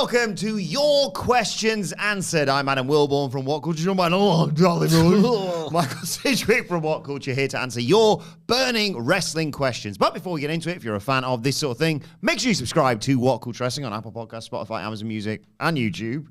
welcome to Your Questions Answered. I'm Adam Wilbourn from WhatCulture. Michael Sidgwick from WhatCulture here to answer your burning wrestling questions. But before we get into it, if you're a fan of this sort of thing, make sure you subscribe to WhatCulture Wrestling on Apple Podcasts, Spotify, Amazon Music, and YouTube,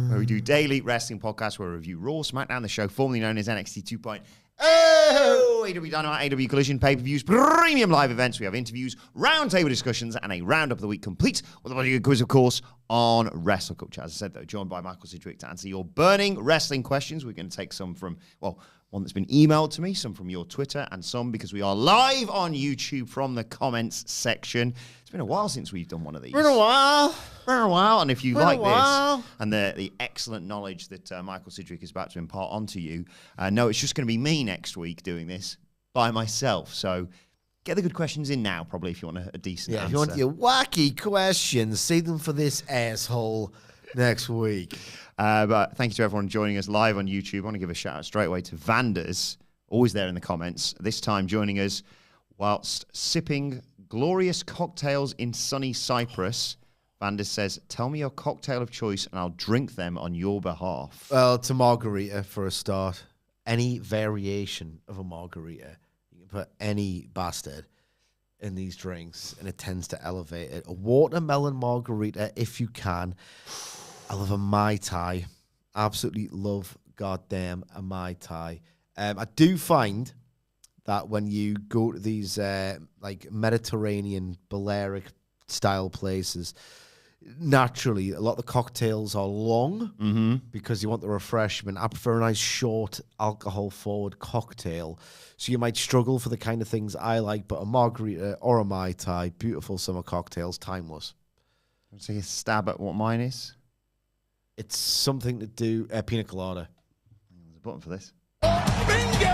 where we do daily wrestling podcasts where we review Raw, SmackDown, the show formerly known as NXT 2.0. AEW Dynamite, AEW Collision, pay-per-views, premium live events. We have interviews, roundtable discussions, and a roundup of the week complete with a good quiz, of course, on WrestleCulture. As I said, though, joined by Michael Sidgwick to answer your burning wrestling questions. We're going to take some from, well, one that's been emailed to me, some from your Twitter, and some because we are live on YouTube from the comments section. It's been a while since we've done one of these. Been a while. And if you like this and the excellent knowledge that Michael Sidgwick is about to impart onto you, no, it's just going to be me next week doing this by myself. So get the good questions in now, probably, if you want a decent answer. If you want your wacky questions, save them for this asshole next week. But thank you to everyone joining us live on YouTube. I want to give a shout out straight away to Vanders, always there in the comments, this time joining us whilst sipping glorious cocktails in sunny Cyprus. Vanders says, tell me your cocktail of choice and I'll drink them on your behalf. Well, it's a margarita for a start. Any variation of a margarita. You can put any bastard in these drinks and it tends to elevate it. A watermelon margarita, if you can. I love a Mai Tai. Absolutely love goddamn a Mai Tai. I do find that when you go to these like Mediterranean, Balearic style places, naturally a lot of the cocktails are long because you want the refreshment. I prefer a nice short alcohol forward cocktail. So you might struggle for the kind of things I like, but a margarita or a Mai Tai, beautiful summer cocktails, timeless. Let's take a stab at what mine is. It's something to do pina colada. There's a button for this. Bingo!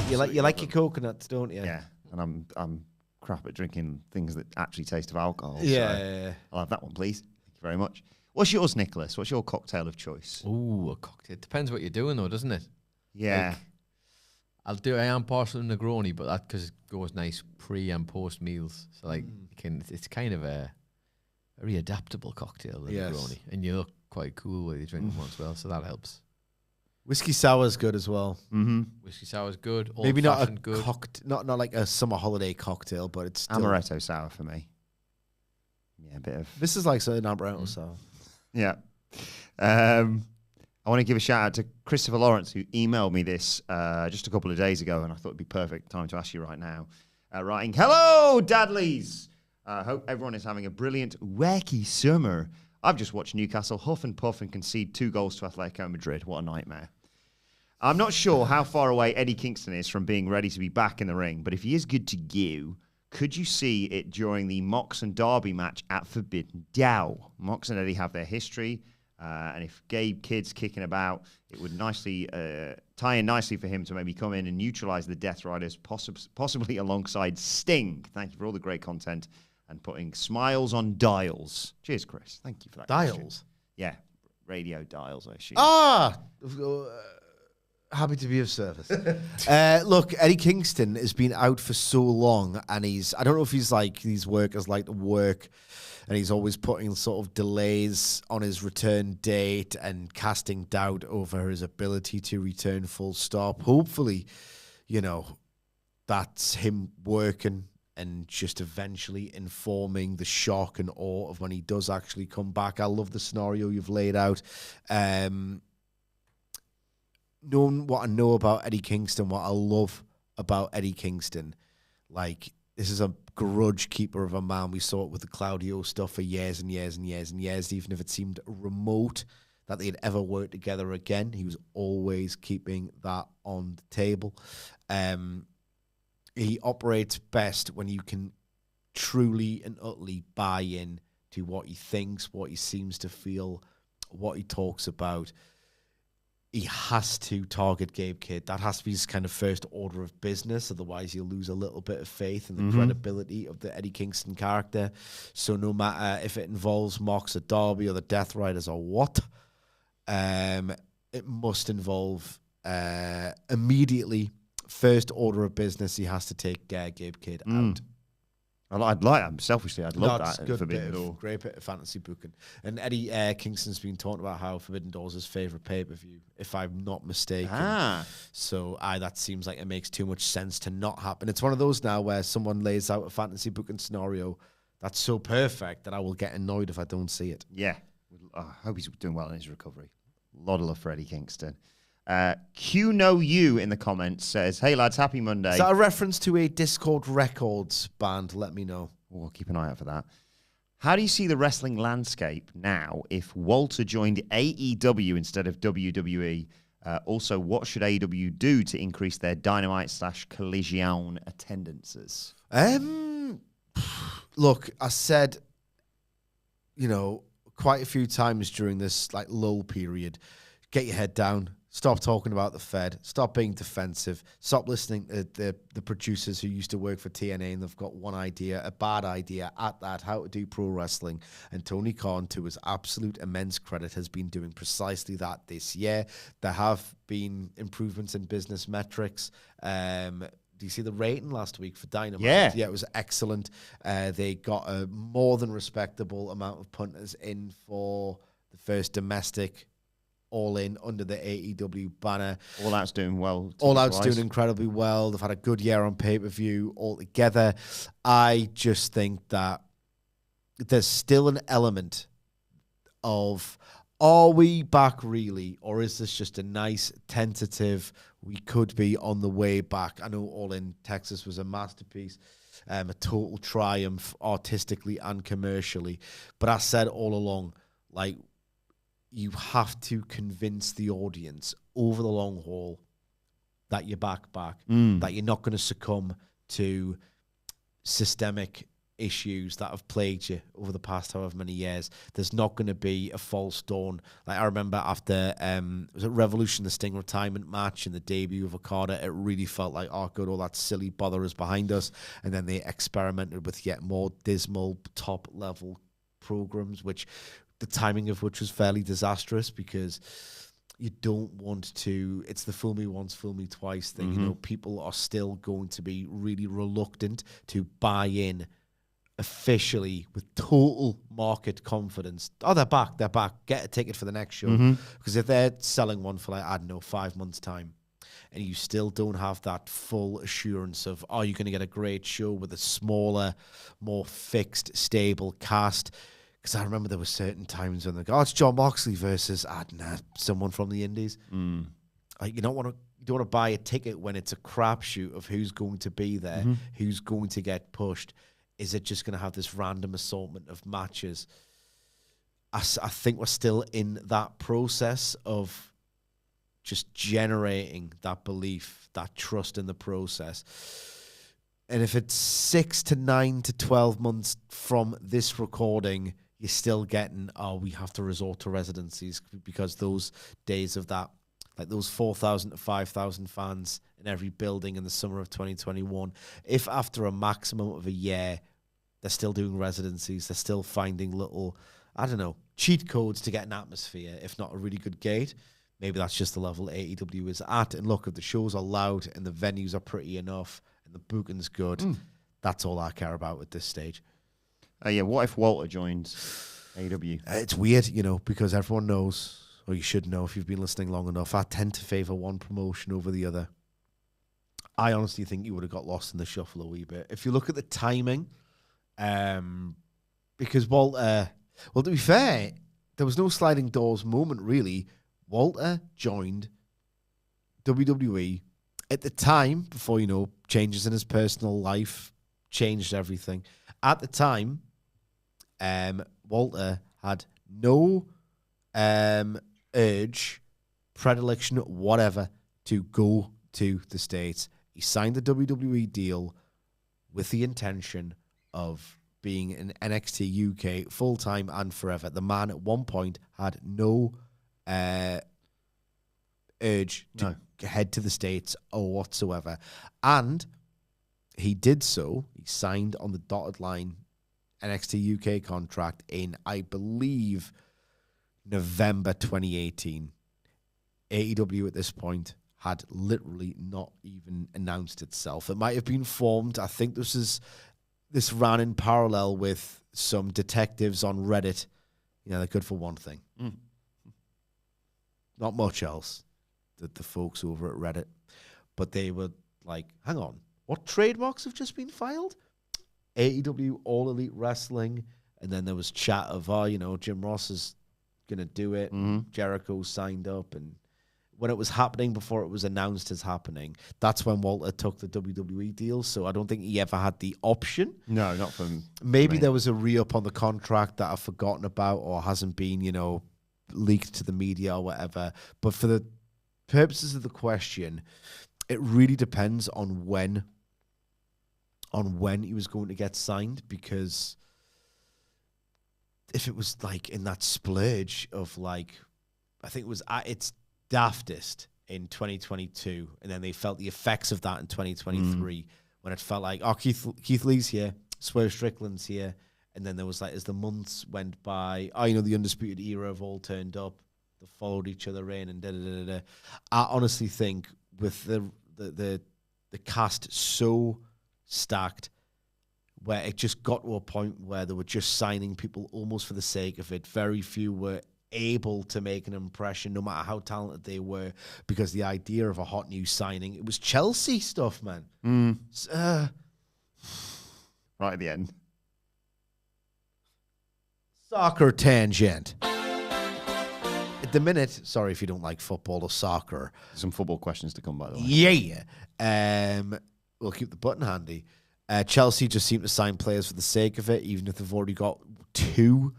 You like your coconuts, don't you? Yeah, and I'm crap at drinking things that actually taste of alcohol. Yeah, so I'll have that one, please. Thank you very much. What's yours, Nicholas? What's your cocktail of choice? Ooh, a cocktail. It depends what you're doing, though, doesn't it? Yeah. Like, I am partial to Negroni, but that because it goes nice pre and post meals. So like, it's kind of a very adaptable cocktail, the Negroni, and you look quite cool while you drink one as well. So that helps. Whiskey sour is good as well. Whiskey sour is good. Maybe not a good. not like a summer holiday cocktail, but it's still... Amaretto sour for me. Yeah, a bit of... This is like an amaretto sour. Yeah. I want to give a shout out to Christopher Lawrence, who emailed me this just a couple of days ago, and I thought it'd be perfect time to ask you right now. Writing, hello, Dadleys. Hope everyone is having a brilliant, wacky summer. I've just watched Newcastle huff and puff and concede 2 goals to Atletico Madrid. What a nightmare. I'm not sure how far away Eddie Kingston is from being ready to be back in the ring, but if he is good to go, could you see it during the Mox and Derby match at Forbidden Dow? Mox and Eddie have their history, and if Gabe Kidd's kicking about, it would nicely tie in nicely for him to maybe come in and neutralize the Death Riders, possibly alongside Sting. Thank you for all the great content and putting smiles on dials. Cheers, Chris. Thank you for that. Dials? Question. Yeah, radio dials, I assume. Happy to be of service. Look, Eddie Kingston has been out for so long, and I don't know if he's like these workers like to work, and he's always putting sort of delays on his return date and casting doubt over his ability to return full stop. Hopefully, that's him working and just eventually informing the shock and awe of when he does actually come back. I love the scenario you've laid out. Knowing what I know about Eddie Kingston, what I love about Eddie Kingston, like, this is a grudge keeper of a man. We saw it with the Claudio stuff for years and years and years and years, even if it seemed remote that they'd ever work together again. He was always keeping that on the table. He operates best when you can truly and utterly buy in to what he thinks, what he seems to feel, what he talks about. He has to target Gabe Kidd. That has to be his kind of first order of business. Otherwise, you'll lose a little bit of faith in the credibility of the Eddie Kingston character. So no matter if it involves Mox or Derby or the Death Riders or what, it must involve immediately, first order of business, he has to take Gabe Kidd out. I'd like. Selfishly, I'd love That's that. good Forbidden bit of, Door. great bit of fantasy booking. And Eddie Kingston's been talking about how Forbidden Door's his favourite pay-per-view, if I'm not mistaken. So that seems like it makes too much sense to not happen. It's one of those now where someone lays out a fantasy booking scenario that's so perfect that I will get annoyed if I don't see it. Yeah. I hope he's doing well in his recovery. A lot of love for Eddie Kingston. Q No You in the comments says, "Hey lads, happy Monday." Is that a reference to a Discord Records band? Let me know. We'll keep an eye out for that. How do you see the wrestling landscape now if Walter joined AEW instead of WWE? Also, what should AEW do to increase their Dynamite/Collision attendances? Look, I said, quite a few times during this lull period, get your head down. Stop talking about the Fed. Stop being defensive. Stop listening to the producers who used to work for TNA and they've got one idea, a bad idea at that, how to do pro wrestling. And Tony Khan, to his absolute immense credit, has been doing precisely that this year. There have been improvements in business metrics. Do you see the rating last week for Dynamite? Yeah, it was excellent. They got a more than respectable amount of punters in for the first domestic All In under the AEW banner. All Out's doing well. All Out's doing incredibly well. They've had a good year on pay-per-view altogether. I just think that there's still an element of, are we back really? Or is this just a nice tentative, we could be on the way back? I know All In Texas was a masterpiece, a total triumph artistically and commercially. But I said all along, you have to convince the audience over the long haul that you're back, that you're not going to succumb to systemic issues that have plagued you over the past however many years. There's not going to be a false dawn. I remember after was it Revolution, the Sting retirement match and the debut of Okada, it really felt like, oh good, all that silly bother is behind us. And then they experimented with yet more dismal top level programs, which the timing of which was fairly disastrous, because you don't want to, it's the fool me once, fool me twice thing. People are still going to be really reluctant to buy in officially with total market confidence. Oh, they're back. Get a ticket for the next show. Because if they're selling one for 5 months time, and you still don't have that full assurance of, you're going to get a great show with a smaller, more fixed, stable cast. Because I remember there were certain times when they go, it's John Moxley versus someone from the Indies. You don't want to buy a ticket when it's a crapshoot of who's going to be there, who's going to get pushed. Is it just going to have this random assortment of matches? I think we're still in that process of just generating that belief, that trust in the process. And if it's 6 to 9 to 12 months from this recording, you're still getting, we have to resort to residencies, because those days of that, those 4,000 to 5,000 fans in every building in the summer of 2021, if after a maximum of a year, they're still doing residencies, they're still finding little, cheat codes to get an atmosphere, if not a really good gate, maybe that's just the level AEW is at. And look, if the shows are loud and the venues are pretty enough and the booking's good, that's all I care about at this stage. What if Walter joins AEW? It's weird, because everyone knows, or you should know if you've been listening long enough, I tend to favour one promotion over the other. I honestly think you would have got lost in the shuffle a wee bit. If you look at the timing, because Walter, to be fair, there was no sliding doors moment, really. Walter joined WWE at the time, before, changes in his personal life changed everything. At the time, Walter had no urge, predilection, whatever, to go to the States. He signed the WWE deal with the intention of being in NXT UK full-time and forever. The man at one point had no urge to head to the States or whatsoever. And he did so. He signed on the dotted line NXT UK contract in, I believe, November 2018. AEW at this point had literally not even announced itself. It might have been formed. I think this this ran in parallel with some detectives on Reddit. You know, they're good for one thing. Not much else. The folks over at Reddit. But they were like, hang on, what trademarks have just been filed? AEW, All Elite Wrestling. And then there was chat of, Jim Ross is going to do it. Jericho signed up. And when it was happening, before it was announced as happening, that's when Walter took the WWE deal. So I don't think he ever had the option. No, not from Maybe there was a re-up on the contract that I've forgotten about or hasn't been, leaked to the media or whatever. But for the purposes of the question, it really depends on when he was going to get signed, because if it was like in that splurge of like, I think it was at its daftest in 2022, and then they felt the effects of that in 2023 when it felt like, Keith Lee's here, Swerve Strickland's here, and then there was like, as the months went by, the Undisputed Era have all turned up, they followed each other in, and da-da-da-da-da. I honestly think with the cast so stacked, where it just got to a point where they were just signing people almost for the sake of it. Very few were able to make an impression, no matter how talented they were, because the idea of a hot new signing, it was Chelsea stuff, man. Right at the end. Soccer tangent. At the minute, sorry if you don't like football or soccer. Some football questions to come, by the way. Yeah. We'll keep the button handy. Chelsea just seem to sign players for the sake of it, even if they've already got two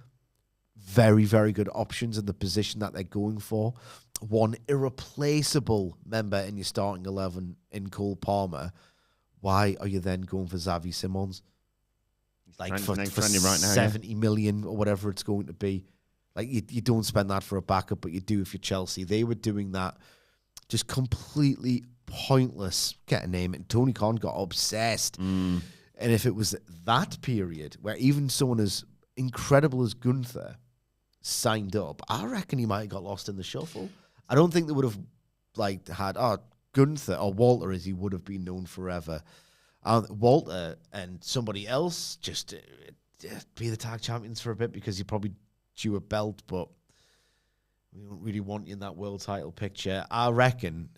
very, very good options in the position that they're going for. One irreplaceable member in your starting 11 in Cole Palmer. Why are you then going for Xavi Simons? Like for right now, 70 million or whatever it's going to be. Like you don't spend that for a backup, but you do if you're Chelsea. They were doing that just completely pointless. Get a name. And Tony Khan got obsessed. And if it was that period where even someone as incredible as Gunther signed up, I reckon he might have got lost in the shuffle. I don't think they would have had Gunther or Walter, as he would have been known forever. Walter and somebody else just be the tag champions for a bit, because you probably due a belt, but we don't really want you in that world title picture. I reckon,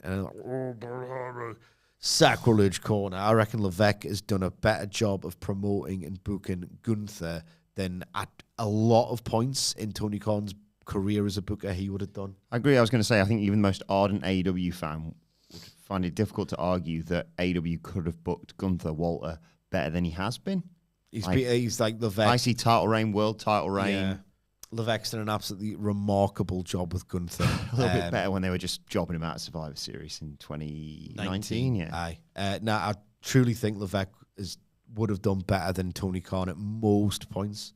sacrilege corner, I reckon Levesque has done a better job of promoting and booking Gunther than at a lot of points in Tony Khan's career as a booker he would have done. I agree. I was going to say, I think even the most ardent AEW fan would find it difficult to argue that AEW could have booked Gunther Walter better than he has been. He's like Levesque. IC title reign, world title reign. Yeah. Levesque's done an absolutely remarkable job with Gunther. A little bit better when they were just jobbing him out of Survivor Series in 2019. Yeah. Aye. I truly think Levesque would have done better than Tony Khan at most points.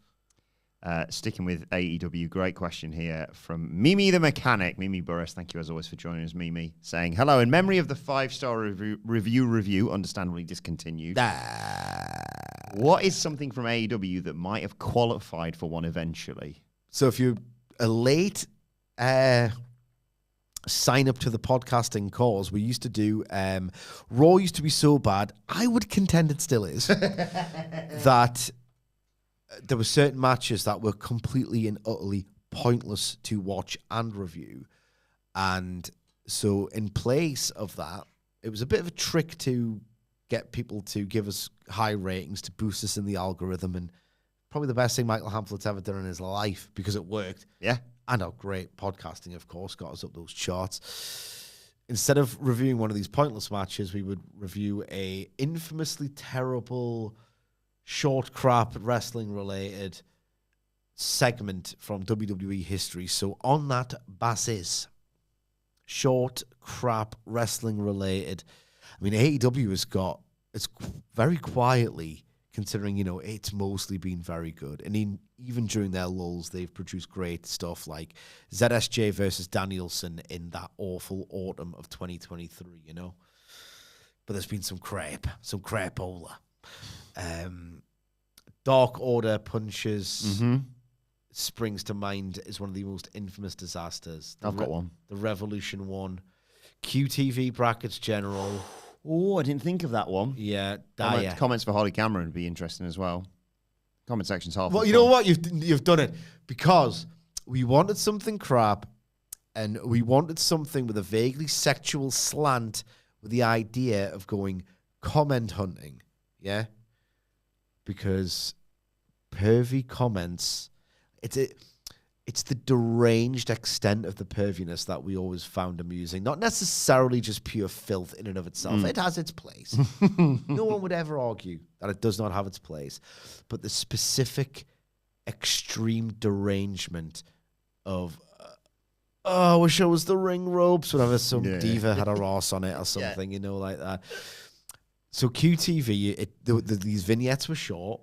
Sticking with AEW, great question here from Mimi the Mechanic. Mimi Burris, thank you as always for joining us, Mimi. Saying, hello, in memory of the 5-star review, understandably discontinued. What is something from AEW that might have qualified for one eventually? So if you're a late sign up to the podcasting cause, we used to do, Raw used to be so bad, I would contend it still is, that there were certain matches that were completely and utterly pointless to watch and review. And so in place of that, it was a bit of a trick to get people to give us high ratings to boost us in the algorithm, and probably the best thing Michael Hamflett's ever done in his life, because it worked. Yeah. And our great podcasting, of course, got us up those charts. Instead of reviewing one of these pointless matches, we would review a infamously terrible, short crap wrestling-related segment from WWE history. So on that basis, short crap wrestling-related, I mean, AEW has got, it's very quietly, considering, it's mostly been very good. And even during their lulls, they've produced great stuff like ZSJ versus Danielson in that awful autumn of 2023, But there's been some crapola. Dark Order punches springs to mind as one of the most infamous disasters. I've got one. The Revolution one. QTV brackets general. Oh, I didn't think of that one. Yeah, Comments for Holly Cameron would be interesting as well. Comment section's half. Well, you know what? You've done it because we wanted something crap, and we wanted something with a vaguely sexual slant, with the idea of going comment hunting. Yeah, because pervy comments, it's the deranged extent of the perviness that we always found amusing. Not necessarily just pure filth in and of itself. It has its place. No one would ever argue that it does not have its place. But the specific extreme derangement of, I wish I was the ring ropes, whenever some diva had a Ross on it or something, like that. So QTV, these vignettes were short.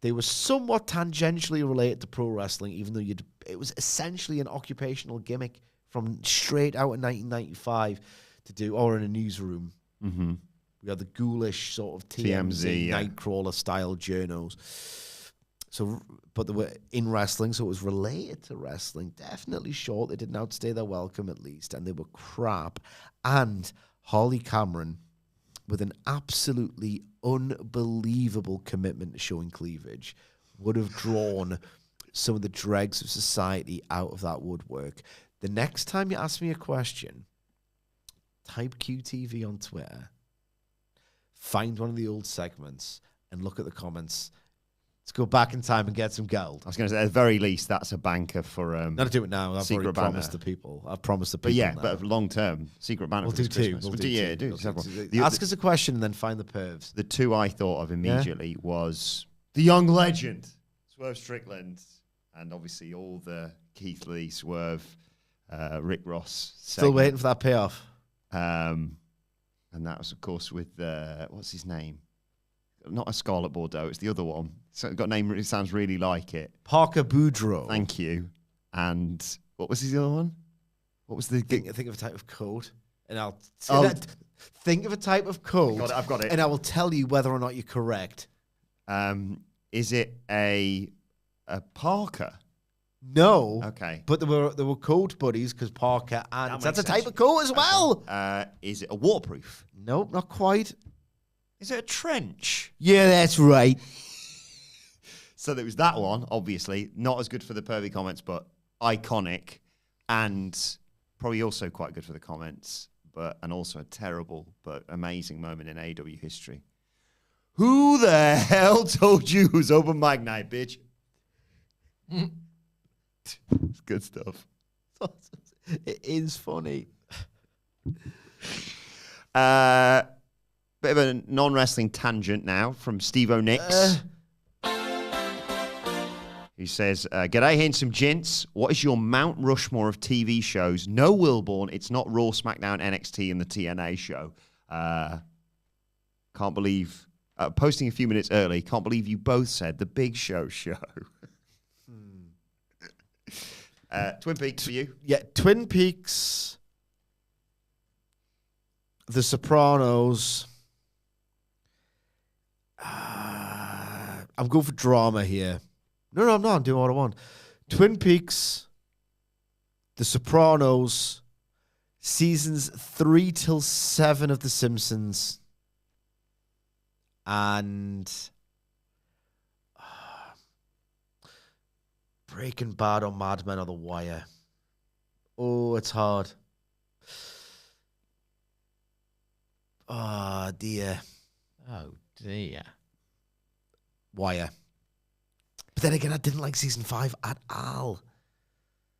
They were somewhat tangentially related to pro wrestling, even though it was essentially an occupational gimmick from straight out in 1995 to do, or in a newsroom. Mm-hmm. We had the ghoulish sort of TMZ Nightcrawler style journos. So, but they were in wrestling, so it was related to wrestling. Definitely short. They didn't outstay their welcome, at least, and they were crap. And Harley Cameron, with an absolutely unbelievable commitment to showing cleavage, would have drawn some of the dregs of society out of that woodwork. The next time you ask me a question, type QTV on Twitter, find one of the old segments, and look at the comments. Let's go back in time and get some gold. I was going to say, at the very least, that's a banker for... Not to do it now. I've already promised the people. I've promised the people. But yeah, now. But long term, secret banner. We'll for do two. We'll do two. Ask us a question and then find the pervs. The two I thought of immediately was the young legend, Swerve Strickland, and obviously all the Keith Lee, Swerve, Rick Ross. Still waiting for that payoff. And that was, of course, with, what's his name? Not a Scarlet Bordeaux, it's the other one. So it got a name, it sounds really like it. Parker Boudreaux. Thank you. And what was the other one? What was the... Think of a type of code. And I'll... think of a type of code. I've got it. And I will tell you whether or not you're correct. Is it a Parker? No. Okay. But there were code buddies, because Parker and... That's a sense. type of code as well. Is it a waterproof? Nope, not quite. Is it a trench? Yeah, that's right. So there was that one, obviously. Not as good for the pervy comments, but iconic. And probably also quite good for the comments. And also a terrible but amazing moment in AEW history. Who the hell told you it was open mic night, bitch? It's good stuff. It is funny. Bit of a non-wrestling tangent now from Steve O'Nix. He says, G'day, handsome gents. What is your Mount Rushmore of TV shows? No Wilbourn. It's not Raw, SmackDown, NXT, and the TNA show. Can't believe... posting a few minutes early, can't believe you both said the Big Show show. Twin Peaks for you? Yeah, Twin Peaks, The Sopranos... I'm going for drama here. No, I'm not. I'm doing what I want. Twin Peaks, The Sopranos, seasons 3 till 7 of The Simpsons, and Breaking Bad or Mad Men or The Wire. Oh, it's hard. Oh, dear. Oh, dear. Wire. But then again, I didn't like season 5 at all.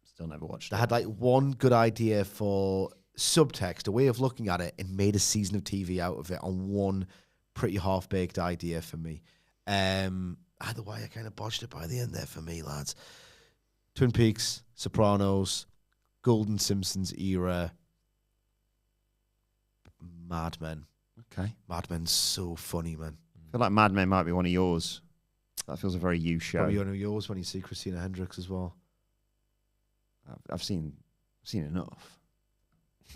Still never watched They it. had like one good idea for subtext, a way of looking at it, and made a season of TV out of it on one pretty half-baked idea for me. Either way, I kind of botched it by the end there for me, lads. Twin Peaks, Sopranos, Golden Simpsons era, Mad Men. Okay. Mad Men's so funny, man. I feel like Mad Men might be one of yours. That feels a very you show. Probably one of yours when you see Christina Hendricks as well. I've seen enough.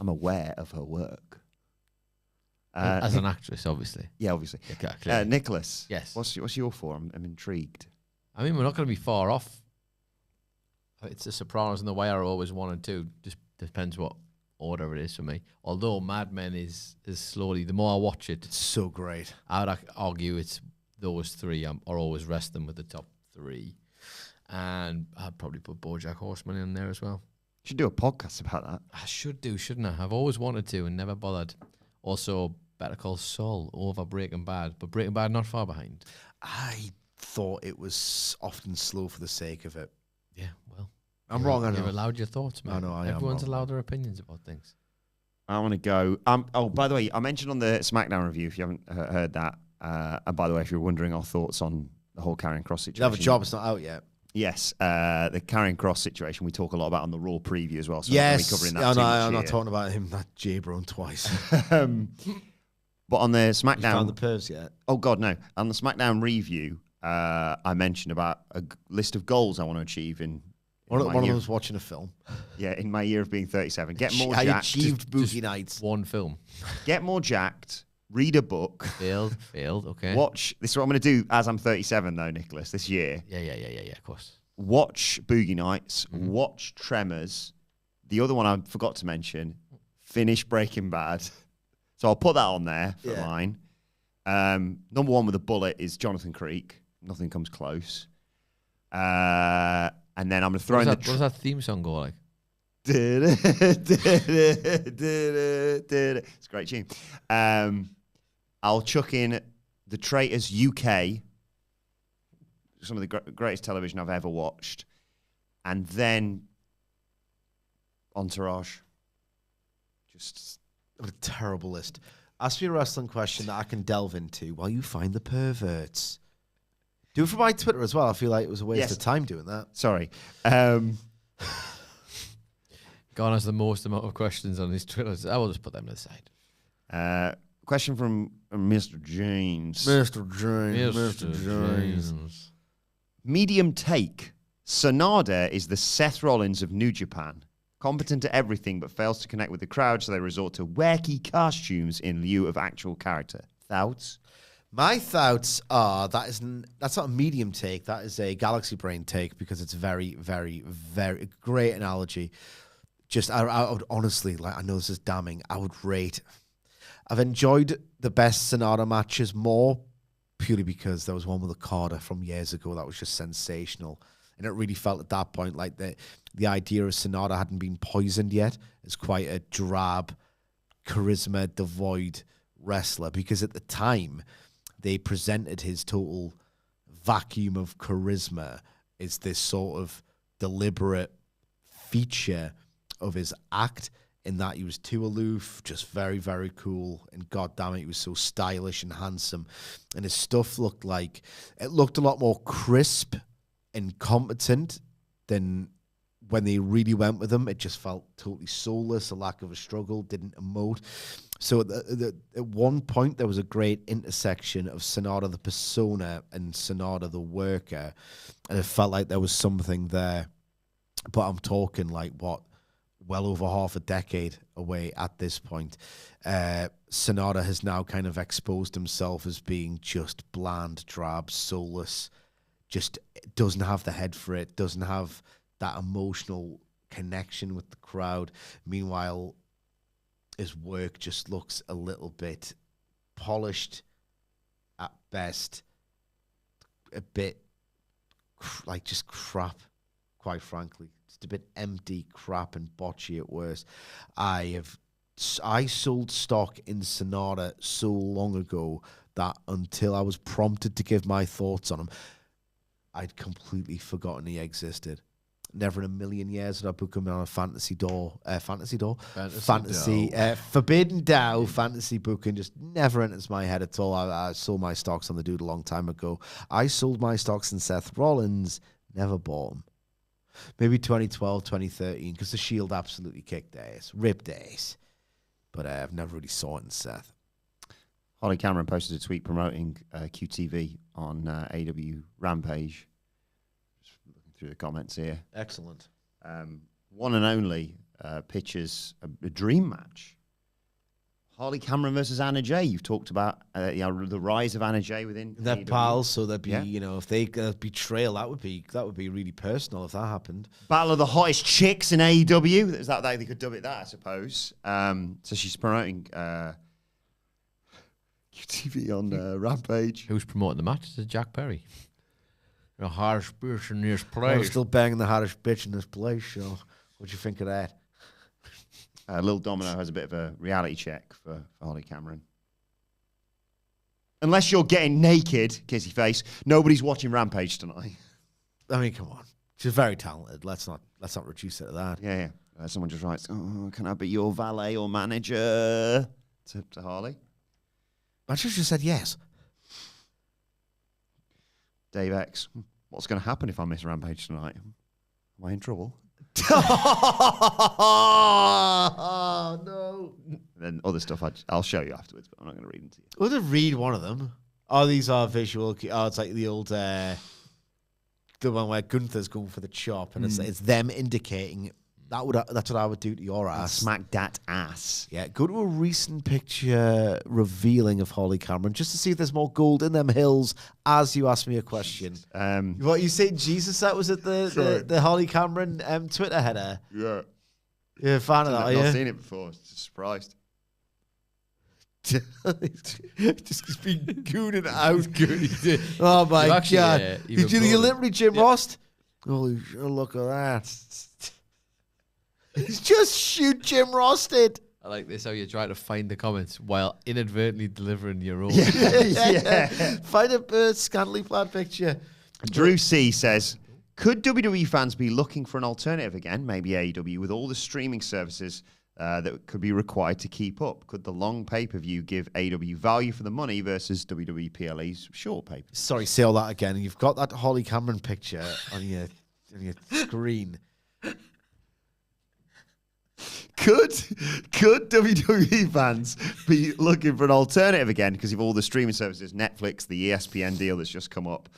I'm aware of her work. As an actress, obviously. Yeah, obviously. Okay, Nicholas. Yes. What's your for? I'm intrigued. I mean, we're not going to be far off. It's The Sopranos and The Wire are always 1 and 2. Just depends what or whatever it is for me. Although Mad Men is slowly, the more I watch it, It's so great. I would argue it's those three are always resting with the top three. And I'd probably put BoJack Horseman in there as well. Should do a podcast about that. I should do, shouldn't I? I've always wanted to and never bothered. Also, Better Call Saul over Breaking Bad, but Breaking Bad not far behind. I thought it was often slow for the sake of it. Yeah, well. I'm wrong, I know. You're allowed your thoughts, man. I know, I am Everyone's wrong. allowed their opinions about things. I want to go. Oh, by the way, I mentioned on the SmackDown review, if you haven't heard that, and by the way, if you're wondering our thoughts on the whole Karrion Kross situation. You have a job, it's not out yet. Yes, the Karrion Kross situation we talk a lot about on the Raw preview as well. So Yes, we're covering that I'm not talking about him, that J-Bro twice. But on the SmackDown... You found the pervs yet? Oh, God, no. On the SmackDown review, I mentioned about a list of goals I want to achieve in One my of year, them was watching a film. Yeah, in my year of being 37. Get more I jacked. achieved Boogie Nights. One film. Get more jacked. Read a book. Failed, okay. Watch... This is what I'm going to do as I'm 37, though, Nicholas, this year. Yeah, of course. Watch Boogie Nights. Watch Tremors. The other one I forgot to mention, finish Breaking Bad. So I'll put that on there for mine. Number one with a bullet is Jonathan Creek. Nothing comes close. And then I'm going to throw in what does that theme song go like? It's a great tune. I'll chuck in The Traitors UK. Some of the greatest television I've ever watched. And then Entourage. Just... What a terrible list. Ask me a wrestling question that I can delve into while you find the perverts. Do it for my Twitter as well. I feel like it was a waste of time doing that. Sorry. Garner has the most amount of questions on his Twitter. I will just put them to the side. Question from Mr. James. Mr. James. Medium take. Sanada is the Seth Rollins of New Japan. Competent at everything, but fails to connect with the crowd, so they resort to wacky costumes in lieu of actual character. Thoughts? My thoughts are that's not a medium take. That is a Galaxy Brain take because it's very, very, very great analogy. Just I would honestly, like, I know this is damning. I would rate. I've enjoyed the best Sanada matches more purely because there was one with Okada from years ago that was just sensational. And it really felt at that point like the idea of Sanada hadn't been poisoned yet. It's quite a drab, charisma devoid wrestler because at the time they presented his total vacuum of charisma as this sort of deliberate feature of his act in that he was too aloof, just very, very cool. And God damn it, he was so stylish and handsome. And his stuff looked a lot more crisp and competent than when they really went with him. It just felt totally soulless, a lack of a struggle, didn't emote. So at one point, there was a great intersection of Sanada the persona and Sanada the worker, and it felt like there was something there. But I'm talking like, well over half a decade away at this point. Sanada has now kind of exposed himself as being just bland, drab, soulless, just doesn't have the head for it, doesn't have that emotional connection with the crowd. Meanwhile, his work just looks a little bit polished at best, a bit like just crap, quite frankly. Just a bit empty, crap, and botchy at worst. I sold stock in Sanada so long ago that until I was prompted to give my thoughts on him, I'd completely forgotten he existed. Never in a million years did I book him on a fantasy Forbidden Dow fantasy booking. Just never enters my head at all. I sold my stocks on the dude a long time ago. I sold my stocks in Seth Rollins, never bought him. Maybe 2012, 2013, because the Shield absolutely kicked ass, ripped ass. But I've never really saw it in Seth. Holly Cameron posted a tweet promoting QTV on AEW Rampage. Just looking through the comments here. Excellent. One and only pictures a dream match. Harley Cameron versus Anna Jay. You've talked about the rise of Anna Jay within They're AEW. pals, so there'd be, if they betrayal, that would be really personal if that happened. Battle of the hottest chicks in AEW. Is that they could dub it that, I suppose. So she's promoting QTV on Rampage. Who's promoting the match? Is it Jack Perry? The hottest bitch in this I'm place. still banging the hottest bitch in this place, so what'd you think of that? Lil Domino has a bit of a reality check for Harley Cameron. Unless you're getting naked, kissy face, nobody's watching Rampage tonight. I mean, come on. She's very talented. Let's not reduce it to that. Yeah. Someone just writes, can I be your valet or manager? To Harley. I just said yes. Dave X, what's going to happen if I miss Rampage tonight? Am I in trouble? Oh, no. And then other stuff I'll show you afterwards, but I'm not going to read them to you. We'll just read one of them. Oh, these are visual. Oh, it's like the old, the one where Gunther's going for the chop, and it's them indicating that's what I would do to your ass. Smack that ass. Yeah, go to a recent picture revealing of Harley Cameron just to see if there's more gold in them hills as you ask me a question. What you say, Jesus? That was at the Harley Cameron Twitter header. Yeah. You're a fan of that, are you? I've not seen it before. Just surprised. Just been gooning out. Oh my God. You literally Jim Ross. Holy shit, look at that. He's just shoot Jim Ross did. I like this, how you try to find the comments while inadvertently delivering your own. Yeah. Find a scantily clad picture. Drew C says, could WWE fans be looking for an alternative again, maybe AEW, with all the streaming services that could be required to keep up? Could the long pay-per-view give AEW value for the money versus WWE PLE's short pay-per-view? Sorry, say all that again. You've got that Harley Cameron picture on your screen. Could WWE fans be looking for an alternative again because of all the streaming services, Netflix, the ESPN deal that's just come up,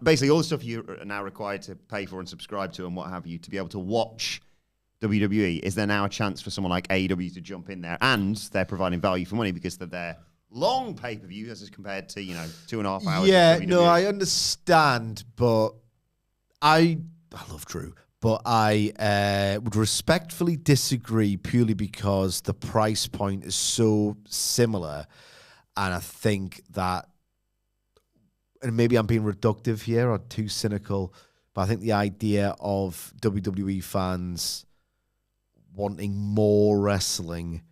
basically all the stuff you are now required to pay for and subscribe to and what have you to be able to watch WWE? Is there now a chance for someone like AEW to jump in there? And they're providing value for money because they're their long pay-per-view as compared to 2.5 hours. Yeah, no, I understand, but I love Drew. But I would respectfully disagree purely because the price point is so similar. And I think that, and maybe I'm being reductive here or too cynical, but I think the idea of WWE fans wanting more wrestling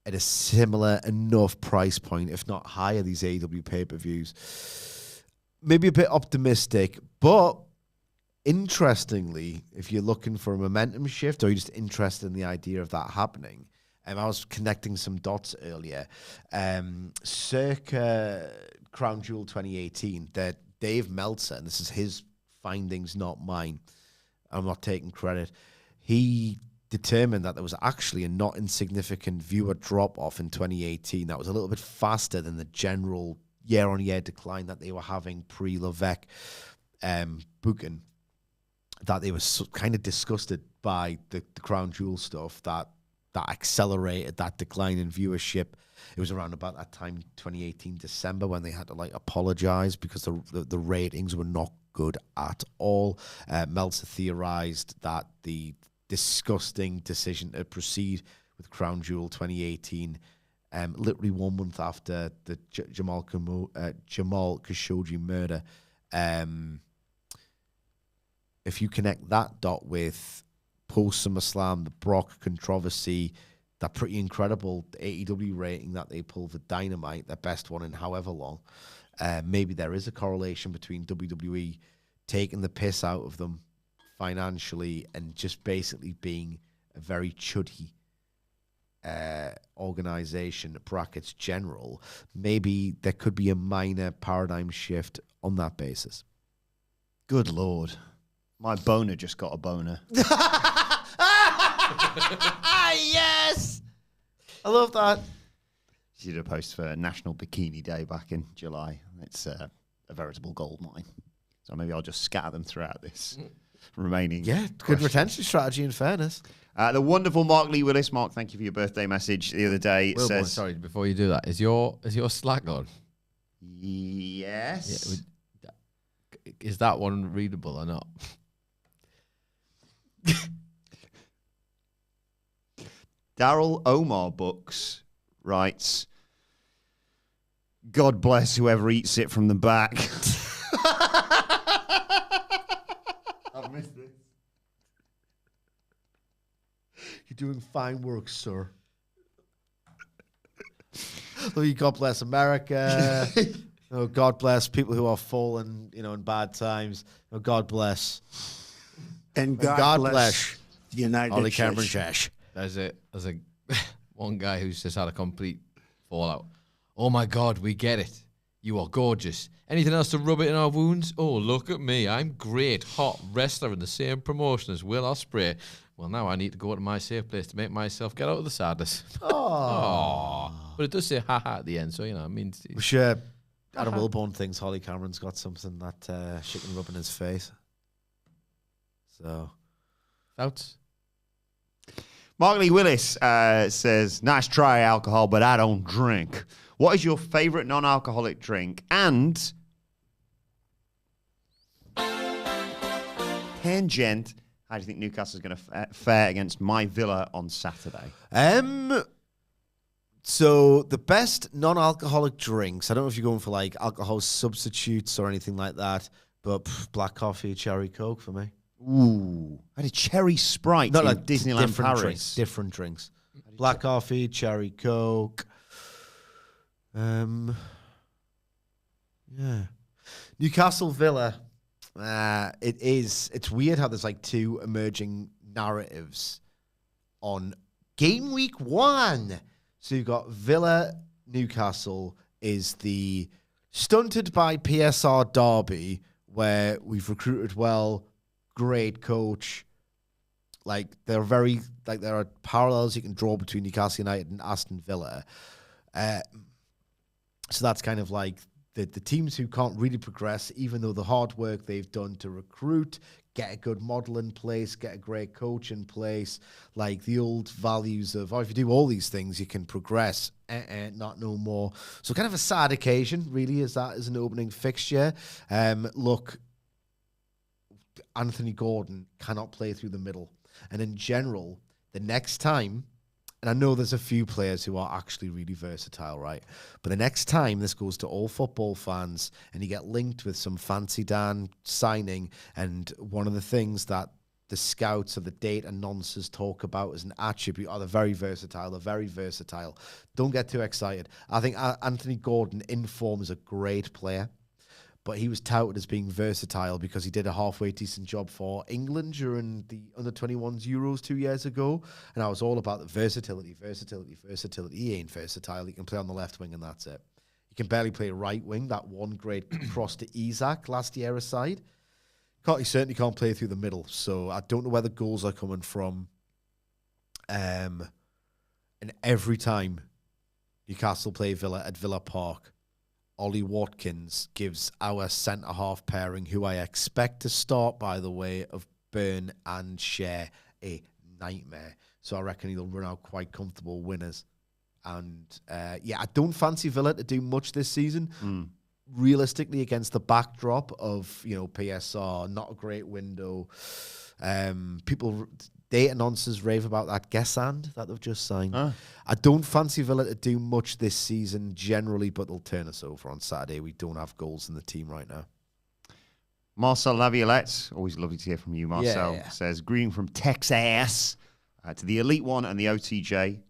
at a similar enough price point, if not higher, these AEW pay-per-views, maybe a bit optimistic, but interestingly, if you're looking for a momentum shift or you're just interested in the idea of that happening, I was connecting some dots earlier. Circa Crown Jewel 2018, that Dave Meltzer, and this is his findings, not mine, I'm not taking credit, he determined that there was actually a not insignificant viewer drop-off in 2018 that was a little bit faster than the general year-on-year decline that they were having pre-Levesque booking. That they were kind of disgusted by the Crown Jewel stuff that accelerated that decline in viewership. It was around about that time, 2018 December, when they had to apologize because the ratings were not good at all. Meltzer theorized that the disgusting decision to proceed with Crown Jewel 2018, literally 1 month after the Jamal Khashoggi murder. If you connect that dot with post SummerSlam, the Brock controversy, that pretty incredible AEW rating that they pulled for Dynamite, their best one in however long, maybe there is a correlation between WWE taking the piss out of them financially and just basically being a very chuddy organization, brackets general. Maybe there could be a minor paradigm shift on that basis. Good Lord. My boner just got a boner. Yes! I love that. She did a post for National Bikini Day back in July. It's a veritable gold mine. So maybe I'll just scatter them throughout this remaining. Yeah, good retention strategy. In fairness, the wonderful Mark Lee Willis. Mark, thank you for your birthday message the other day. It Wilbourn, says, sorry, before you do that, is your Slack on? yes. Yeah, is that one readable or not? Daryl Omar Books writes, God bless whoever eats it from the back. I've missed this. you're doing fine work, sir. God bless America. Oh, God bless people who are fallen, in bad times. Oh, God bless. And God bless the United Ollie States. Cameron Shash. There's a one guy who's just had a complete fallout. Oh my God, we get it. You are gorgeous. Anything else to rub it in our wounds? Oh, look at me. I'm great, hot wrestler in the same promotion as Will Ospreay. Well, now I need to go to my safe place to make myself get out of the sadness. Oh. But it does say ha-ha at the end, so, it means... I'm sure Adam Wilbourn thinks Holly Cameron's got something that she can rub in his face. So... Thoughts? Mark Lee Willis says, nice try, alcohol, but I don't drink. What is your favourite non-alcoholic drink? And tangent, how do you think Newcastle's going to fare against my Villa on Saturday? So the best non-alcoholic drinks, I don't know if you're going for like alcohol substitutes or anything like that, but black coffee, cherry Coke for me. Ooh, I had a cherry Sprite Not in like Disneyland different Paris. Drinks, different drinks. Black coffee, cherry Coke. Yeah. Newcastle Villa. It's weird how there's like two emerging narratives on game week 1. So you've got Villa, Newcastle is the stunted by PSR derby where we've recruited well, great coach. Like there are parallels you can draw between Newcastle United and Aston Villa. So that's kind of like the teams who can't really progress, even though the hard work they've done to recruit, get a good model in place, get a great coach in place, like the old values of, if you do all these things, you can progress, not no more. So kind of a sad occasion, really, as that is an opening fixture. Look, Anthony Gordon cannot play through the middle. And in general, the next time, and I know there's a few players who are actually really versatile, right? But the next time this goes to all football fans and you get linked with some fancy Dan signing, and one of the things that the scouts or the data nonsense talk about as an attribute are they're very versatile. They're very versatile. Don't get too excited. I think Anthony Gordon in form is a great player, but he was touted as being versatile because he did a halfway decent job for England during the under-21s Euros 2 years ago. And I was all about the versatility. He ain't versatile. He can play on the left wing and that's it. He can barely play right wing. That one great cross to Isaac last year aside. He certainly can't play through the middle. So I don't know where the goals are coming from. And every time Newcastle play Villa at Villa Park, Ollie Watkins gives our centre-half pairing, who I expect to start, by the way, of Burn and Share, a nightmare. So I reckon he'll run out quite comfortable winners. And, I don't fancy Villa to do much this season. Realistically, against the backdrop of, PSR, not a great window. People... Data nonsense rave about that Gesand that they've just signed. I don't fancy Villa to do much this season generally, but they'll turn us over on Saturday. We don't have goals in the team right now. Marcel Laviolette, always lovely to hear from you, Marcel, says, greeting from Texas to the Elite One and the OTJ.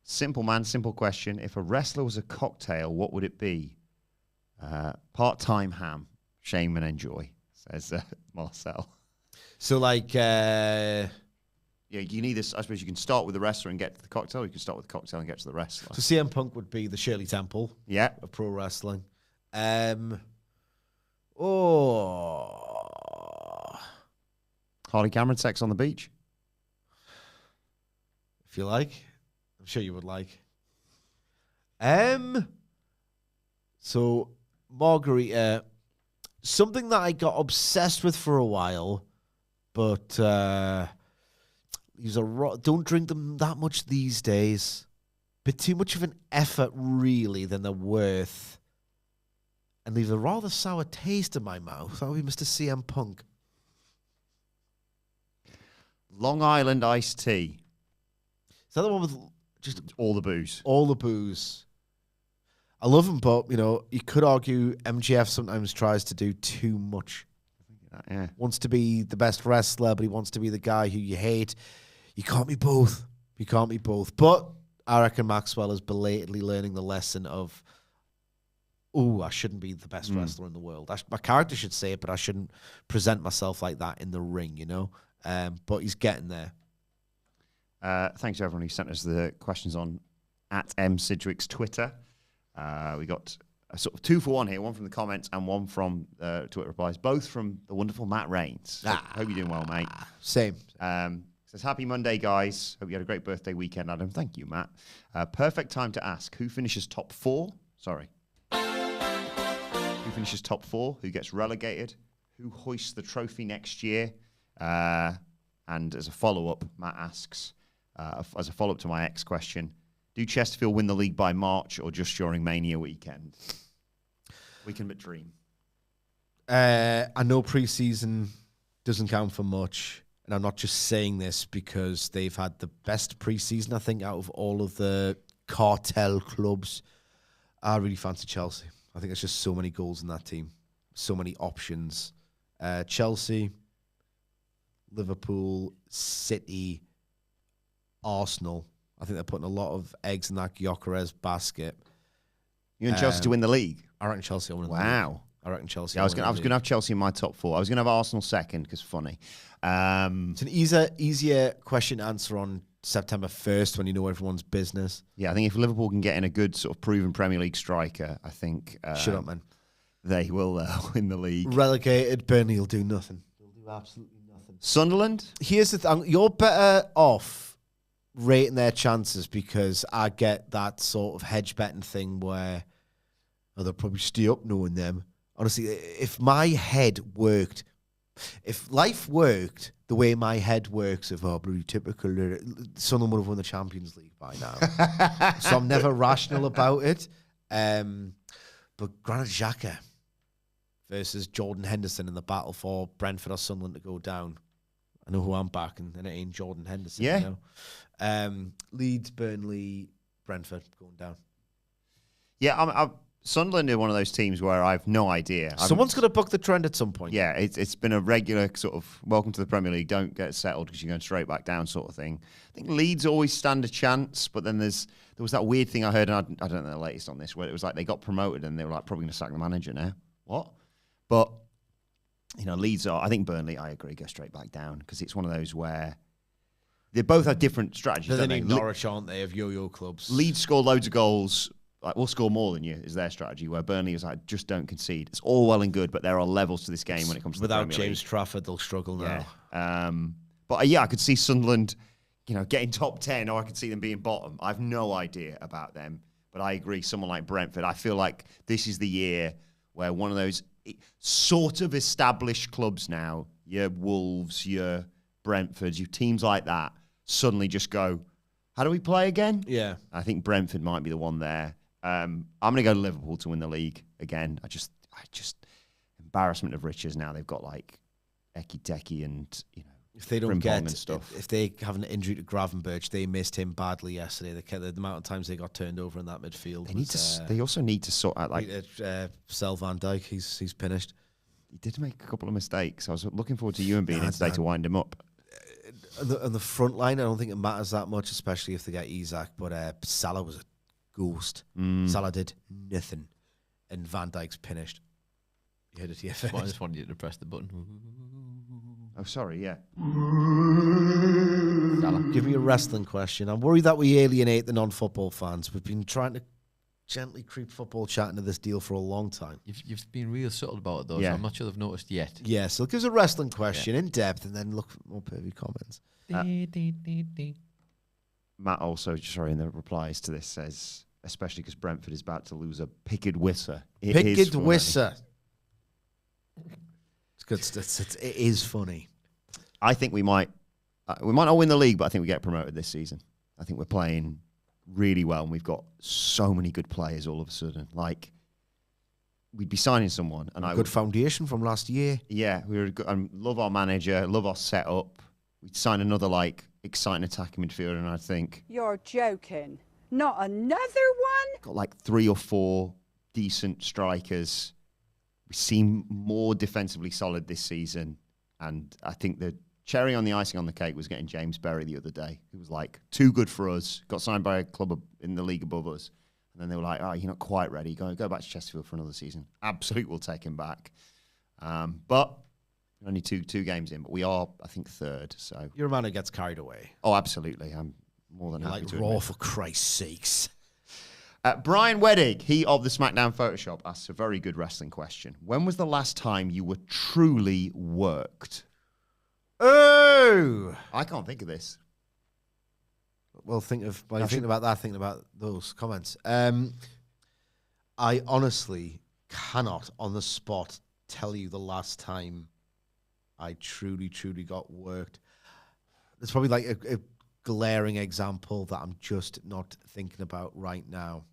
Simple man, simple question. If a wrestler was a cocktail, what would it be? Part-time ham. Shame and enjoy, says Marcel. So, like... Yeah, you need this. I suppose you can start with the wrestler and get to the cocktail. Or you can start with the cocktail and get to the wrestler. So CM Punk would be the Shirley Temple of pro wrestling. Harley Cameron, sex on the beach. If you like. I'm sure you would like. So, Margarita, something that I got obsessed with for a while, but don't drink them that much these days. Bit too much of an effort, really, than they're worth. And leave a rather sour taste in my mouth. That would be Mr. CM Punk. Long Island iced tea. Is that the one with just all the booze? All the booze. I love him, but, you could argue MJF sometimes tries to do too much. Yeah. Wants to be the best wrestler, but he wants to be the guy who you hate. You can't be both. You can't be both. But I reckon Maxwell is belatedly learning the lesson of, I shouldn't be the best wrestler in the world. My character should say it, but I shouldn't present myself like that in the ring, But he's getting there. Thanks to everyone who sent us the questions on @MSidgwick's Twitter. We got a sort of 2 for 1 here, one from the comments and one from Twitter replies, both from the wonderful Matt Rains. Hope you're doing well, mate. Same. Says, happy Monday, guys. Hope you had a great birthday weekend, Adam. Thank you, Matt. Perfect time to ask, who finishes top 4? Sorry. Who finishes top 4? Who gets relegated? Who hoists the trophy next year? And as a follow-up, Matt asks, as a follow-up to my ex question, do Chesterfield win the league by March or just during Mania weekend? Weekend but dream. I know preseason doesn't count for much, and I'm not just saying this because they've had the best preseason, I think, out of all of the cartel clubs. I really fancy Chelsea. I think there's just so many goals in that team, so many options. Chelsea, Liverpool, City, Arsenal. I think they're putting a lot of eggs in that Gyökeres basket. You and Chelsea to win the league? I reckon Chelsea will win the league. Wow. I reckon Chelsea. Yeah, I was going to have Chelsea in my top 4. I was going to have Arsenal second because funny. It's an easier question to answer on September 1st when you know everyone's business. Yeah, I think if Liverpool can get in a good sort of proven Premier League striker, I think shut up, man. They will win the league. Relegated, Burnley will do nothing. They'll do absolutely nothing. Sunderland? Here's the thing. You're better off rating their chances because I get that sort of hedge betting thing where they'll probably stay up knowing them. Honestly, if my head worked, if life worked the way my head works, bloody typical, Sunderland would have won the Champions League by now. So I'm never rational about it. But Granit Xhaka versus Jordan Henderson in the battle for Brentford or Sunderland to go down. I know who I'm backing, and it ain't Jordan Henderson. Yeah. You know? Leeds, Burnley, Brentford going down. Yeah, Sunderland are one of those teams where I've no idea. Someone's going to buck the trend at some point. Yeah, it's been a regular sort of welcome to the Premier League, don't get settled because you're going straight back down sort of thing. I think Leeds always stand a chance, but then there was that weird thing I heard, and I don't know the latest on this, where it was like they got promoted and they were like probably going to sack the manager now. What? But, Leeds I think Burnley, I agree, go straight back down because it's one of those where they both have different strategies. They're the Norwich, aren't they, of yo-yo clubs? Leeds score loads of goals. Like, we'll score more than you is their strategy, where Burnley is like, just don't concede. It's all well and good, but there are levels to this game when it comes to without the Premier James League. Trafford, they'll struggle now. Yeah. But I could see Sunderland, getting top 10, or I could see them being bottom. I have no idea about them, but I agree. Someone like Brentford, I feel like this is the year where one of those sort of established clubs now, your Wolves, your Brentfords, your teams like that, suddenly just go, how do we play again? Yeah. I think Brentford might be the one there. I'm going to go Liverpool to win the league again. I just embarrassment of riches now. They've got like Eki and if they don't get and stuff. If they have an injury to Gravenberch, they missed him badly yesterday. The amount of times they got turned over in that midfield. They also need to sort out sell Van Dijk. He's finished. He did make a couple of mistakes. I was looking forward to Ewan being in today to wind him up. On the front line, I don't think it matters that much, especially if they get Isak. But Salah was a ghost. Salah did nothing, and Van Dijk's finished. You heard it here first. I just wanted you to press the button. Oh, sorry, yeah. Salah, give me a wrestling question. I'm worried that we alienate the non-football fans. We've been trying to gently creep football chat into this deal for a long time. You've been real subtle about it, though, Yeah. so I'm not sure they've noticed yet. Yeah, so give us a wrestling question in depth, and then look for more pervy comments. Matt also, in the replies to this says, especially because Brentford is about to lose a Pickard Wisser. Pickard Wisser. It's good. It is funny. I think we might not win the league, but I think we get promoted this season. I think we're playing really well, and we've got so many good players all of a sudden. Like, we'd be signing someone, and good foundation from last year. Yeah, we were good. I love our manager, love our setup. We'd sign another like exciting attacking midfielder, and I think you're joking. Not another one? Got like 3 or 4 decent strikers. We seem more defensively solid this season, and I think the cherry on the icing on the cake was getting James Berry the other day. He was like too good for us. Got signed by a club in the league above us. And then they were like, oh, you're not quite ready. Go back to Chesterfield for another season. Absolutely, we'll take him back. But only two games in, but we are, I think, 3rd. So you're a man who gets carried away. Oh, absolutely. I'm more than happy to Raw, admit. for Christ's sakes. Brian Weddig, he of the SmackDown Photoshop, asks a very good wrestling question. When was the last time you were truly worked? Oh! I can't think of this. Well, thinking about those comments. I honestly cannot, on the spot, tell you the last time I truly got worked. There's probably like a glaring example that I'm just not thinking about right now.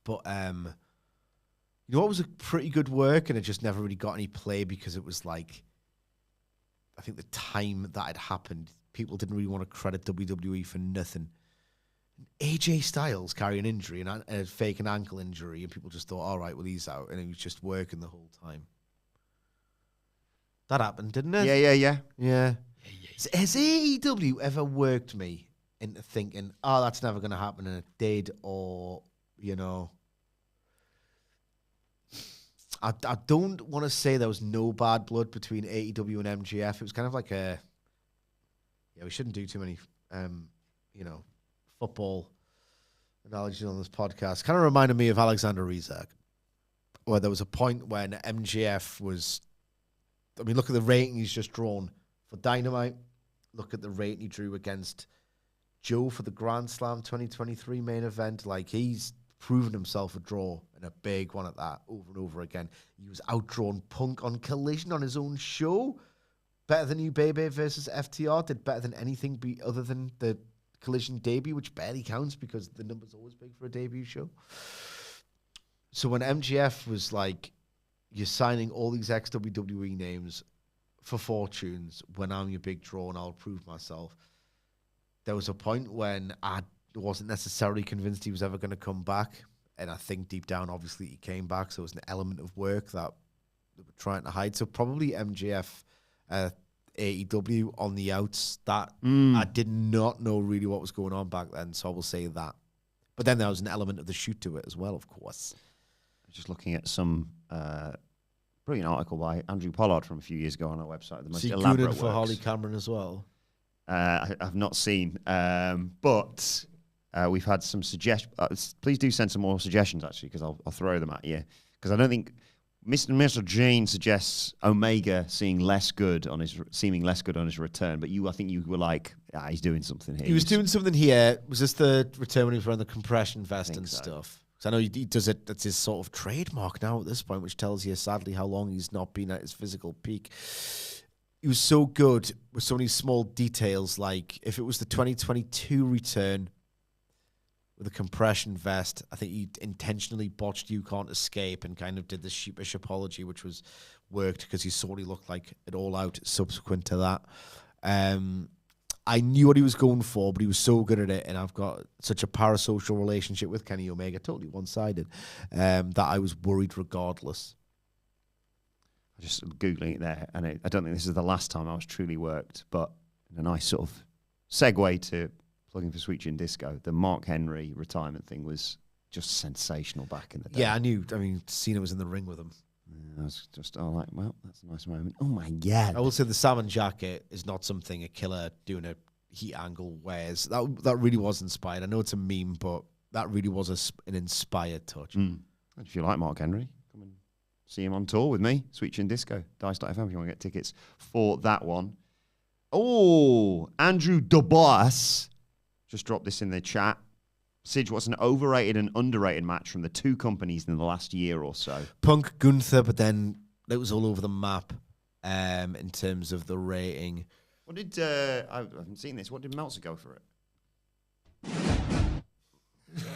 But you know what was a pretty good work, and it just never really got any play because it was like, I think the time that it happened, people didn't really want to credit WWE for nothing. AJ Styles carried an injury, and fake an ankle injury, and people just thought, all right, well, he's out, and he was just working the whole time. That happened, didn't it? Yeah. Has AEW ever worked me into thinking, oh, that's never going to happen, and it did, or, you know... I don't want to say there was no bad blood between AEW and MGF. It was kind of like we shouldn't do too many, football analogies on this podcast. Kind of reminded me of Alexander Isak, where there was a point when MGF was, look at the rating he's just drawn for Dynamite. Look at the rating he drew against Joe for the Grand Slam 2023 main event. Like, he's proven himself a draw, and a big one at that, over and over again. He was outdrawn Punk on Collision on his own show. Better than Ubebe versus FTR. Did better than anything other than the Collision debut, which barely counts because the number's always big for a debut show. So when MGF was like, you're signing all these ex-WWE names for fortunes when I'm your big draw and I'll prove myself, there was a point when I wasn't necessarily convinced he was ever going to come back. And I think deep down, obviously, he came back. So it was an element of work that they were trying to hide. So probably MGF, AEW on the outs. That I did not know really what was going on back then. So I will say that. But then there was an element of the shoot to it as well, of course. Just looking at some brilliant article by Andrew Pollard from a few years ago on our website. The most elaborate works. For Holly Cameron as well. I've not seen, but we've had some suggestions. Please do send some more suggestions, actually, because I'll throw them at you. Because I don't think Mr. Jane suggests Omega seeming less good on his return, but I think you were like, he's doing something here. He was doing something here. Was this the return when he was wearing the compression vest and stuff? Because I know he does it. That's his sort of trademark now at this point, which tells you sadly how long he's not been at his physical peak. He was so good with so many small details, like if it was the 2022 return with a compression vest, I think he intentionally botched You Can't Escape and kind of did this sheepish apology, which was worked because he sort of looked like it all out subsequent to that. I knew what he was going for, but he was so good at it, and I've got such a parasocial relationship with Kenny Omega, totally one-sided, that I was worried regardless. Just Googling it there, and I don't think this is the last time I was truly worked, but in a nice sort of segue to plugging for Sweet Chin Disco, the Mark Henry retirement thing was just sensational back in the day. Yeah, I knew. I mean, Cena was in the ring with him. I was just like, well, that's a nice moment. Oh my God. I will say the salmon jacket is not something a killer doing a heat angle wears. That really was inspired. I know it's a meme, but that really was an inspired touch. If you like Mark Henry, come and see him on tour with me, Sweet Chin Disco, Dice.fm if you want to get tickets for that one. Oh, Andrew DeBoss just dropped this in the chat. Sidge, what's an overrated and underrated match from the two companies in the last year or so? Punk Gunther, but then it was all over the map. in terms of the rating. What did I haven't seen this? What did Meltzer go for it?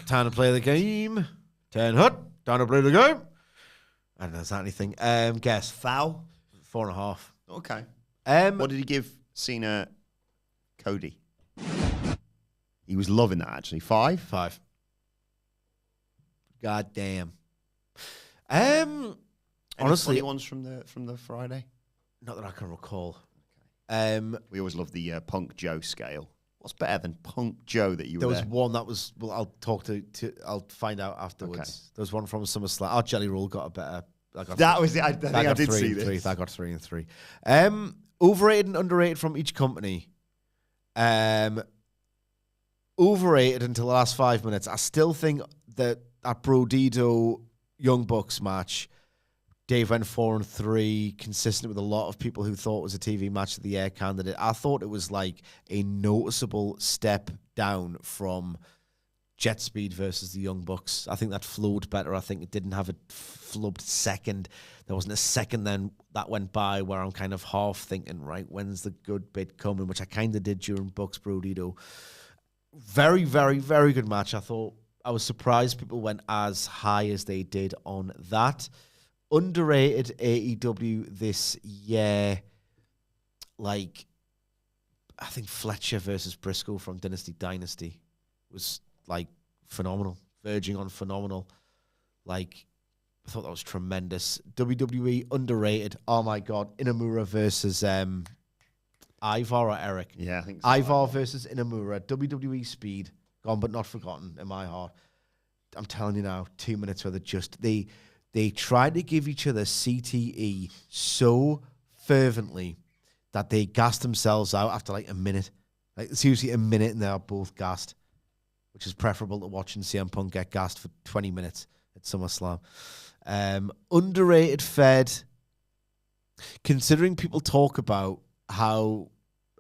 Time to play the game. 10 hut. Time to play the game. I don't know. Is that anything? Guess. Foul. 4.5. Okay. What did he give Cena Cody? He was loving that, actually. 5? 5. God damn. Any Honestly, funny ones from the Friday? not that I can recall. We always love the Punk Joe scale. What's better than Punk Joe that you There were was there? one that was. Well, I'll talk to. I'll find out afterwards. Okay. There was one from SummerSlam. Our Jelly Roll got a better. That was it. I think I did see this. That got 3 and 3. Overrated and underrated from each company. Overrated until the last 5 minutes. I still think that Brodito Young Bucks match, Dave went 4 and 3, consistent with a lot of people who thought it was a TV match of the year candidate. I thought it was like a noticeable step down from Jet Speed versus the Young Bucks. I think that flowed better. I think it didn't have a flubbed second. There wasn't a second then that went by where I'm kind of half thinking, right, when's the good bit coming, which I kind of did during Bucks Brodito. Very, very, very good match. I was surprised people went as high as they did on that. Underrated AEW this year, like, I think Fletcher versus Briscoe from Dynasty was, like, phenomenal, verging on phenomenal. Like, I thought that was tremendous. WWE, underrated. Oh, my God. Inamura versus Ivar or Eric? Yeah, I think so. Ivar versus Inamura. WWE speed. Gone but not forgotten in my heart. I'm telling you now, 2 minutes where they tried to give each other CTE so fervently that they gassed themselves out after like a minute. Like, seriously, a minute and they're both gassed, which is preferable to watching CM Punk get gassed for 20 minutes at SummerSlam. Underrated Fed, considering people talk about how,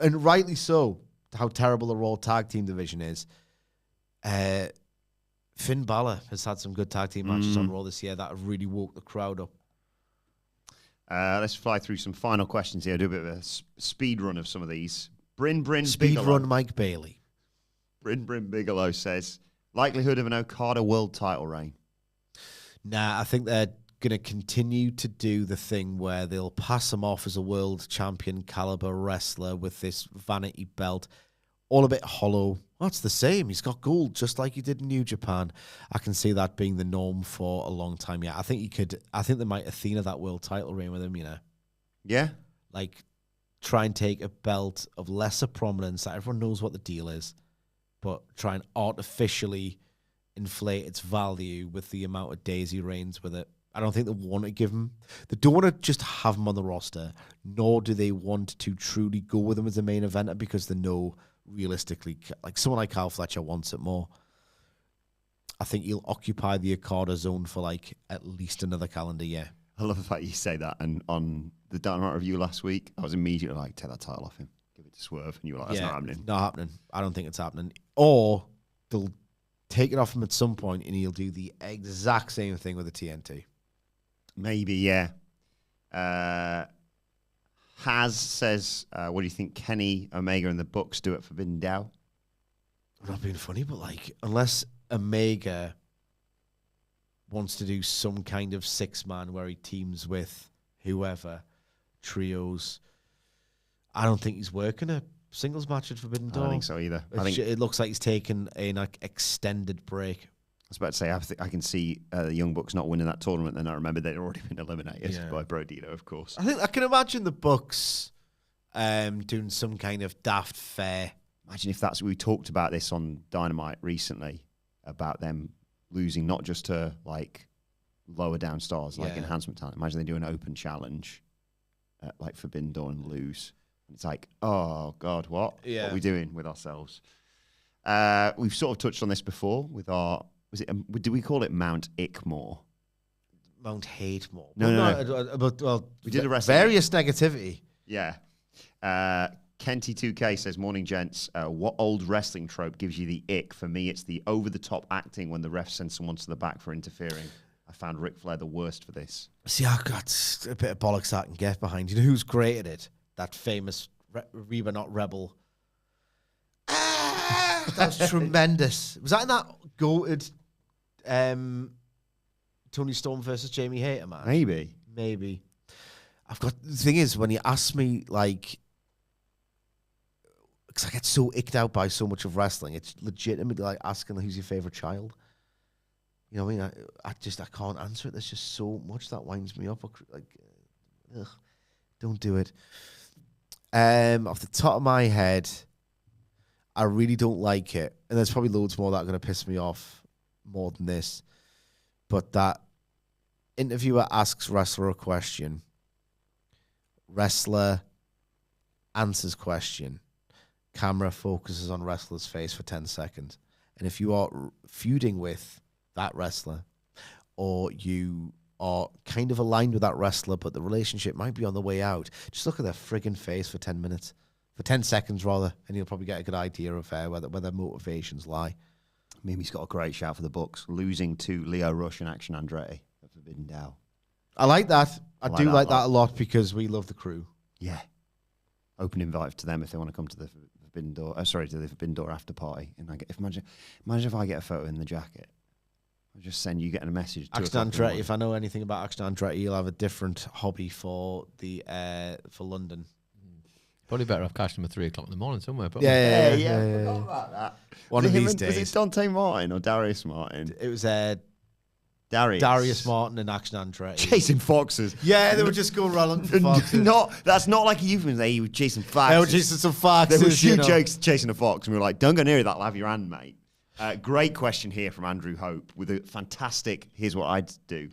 and rightly so, how terrible the Raw tag team division is. Finn Balor has had some good tag team matches on Raw this year that have really woke the crowd up. Let's fly through some final questions here. Do a bit of a speed run of some of these. Bryn Speed Bigelow. run Mike Bailey. Bryn Bigelow says, likelihood of an Okada world title reign. Nah, I think they're going to continue to do the thing where they'll pass him off as a world champion caliber wrestler with this vanity belt. All a bit hollow. Well, it's the same. He's got gold just like he did in New Japan. I can see that being the norm for a long time. Yeah, I think they might Athena that world title reign with him, you know. Yeah? Like, try and take a belt of lesser prominence that everyone knows what the deal is, but try and artificially inflate its value with the amount of days he reigns with it. I don't think they want to give him. They don't want to just have him on the roster, nor do they want to truly go with him as a main eventer because they know realistically, like someone like Kyle Fletcher wants it more. I think he'll occupy the Okada zone for like at least another calendar year. I love the fact you say that. And on the Dynamite review last week, I was immediately like, take that title off him. Give it to Swerve. And you were like, that's not happening. Not happening. I don't think it's happening. Or they'll take it off him at some point and he'll do the exact same thing with the TNT. Maybe, yeah. Haz says, what do you think Kenny Omega and the Bucks do at Forbidden Door? I'm not being funny, but like, unless Omega wants to do some kind of 6-man where he teams with whoever, trios, I don't think he's working a singles match at Forbidden Door. I don't think so either. It looks like he's taken an extended break. I was about to say, I can see the Young Bucks not winning that tournament. Then I remember they'd already been eliminated by Brodito, of course. I can imagine the Bucks doing some kind of daft fair. Imagine if that's, we talked about this on Dynamite recently, about them losing not just to like lower down stars, like enhancement talent. Imagine they do an open challenge at like Forbidden Door and lose. It's like, oh God, what? Yeah. What are we doing with ourselves? We've sort of touched on this before with our, do we call it Mount Ickmore? Mount Hatemore. No. But We did a wrestling. various negativity. Yeah. Kenty2K says, morning, gents. What old wrestling trope gives you the ick? For me, it's the over-the-top acting when the ref sends someone to the back for interfering. I found Ric Flair the worst for this. See, I got a bit of bollocks I can get behind. You know who's great at it? That famous Reba Not Rebel. That was tremendous. Was that in that goated Tony Storm versus Jamie Hayter match? Maybe. I've got, the thing is, when you ask me, like, because I get so icked out by so much of wrestling, it's legitimately like asking who's your favorite child. You know what I mean? I can't answer it. There's just so much that winds me up. Like, ugh, don't do it. Off the top of my head, I really don't like it. And there's probably loads more that are going to piss me off more than this. But that interviewer asks wrestler a question. Wrestler answers question. Camera focuses on wrestler's face for 10 seconds. And if you are feuding with that wrestler, or you are kind of aligned with that wrestler, but the relationship might be on the way out, just look at their friggin' face for 10 minutes. For 10 seconds, rather, and you'll probably get a good idea of where their motivations lie. Mimi's got a great shout for the books. Losing to Leo Rush and Action Andretti at Forbidden Down. I like that. I do like that a lot because we love the crew. Yeah. Open invite to them if they want to come to the Forbidden Door. To the Forbidden Door after party. And imagine if I get a photo in the jacket. I'll just send you getting a message. Action Andretti. If I know anything about Action Andretti, you'll have a different hobby for for London. Probably better off catching them at 3 o'clock in the morning somewhere. But Yeah. I forgot about that. One of these days. Was it Dante Martin or Darius Martin? It was Darius Martin and Action Andretti. Chasing foxes. Yeah, they were just going around looking for foxes. That's not like a euphemism. They were chasing foxes. They were chasing some foxes. There were few jokes chasing a fox, and we were like, don't go near it, that'll have your hand, mate. Great question here from Andrew Hope with a fantastic, here's what I'd do.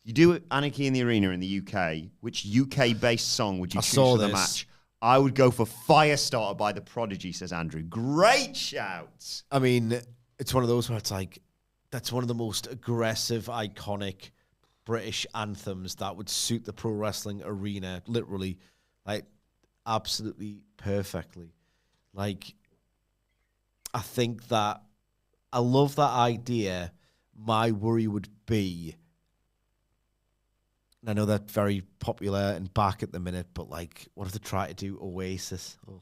You do Anarchy in the Arena in the UK. Which UK-based song would you choose for the match? I would go for Firestarter by The Prodigy, says Andrew. Great shouts. I mean, it's one of those where it's like, that's one of the most aggressive, iconic British anthems that would suit the pro wrestling arena, literally, like, absolutely perfectly. Like, I think that, I love that idea. My worry would be, and I know that's very popular and back at the minute, but, like, what if they try to do Oasis? Oh,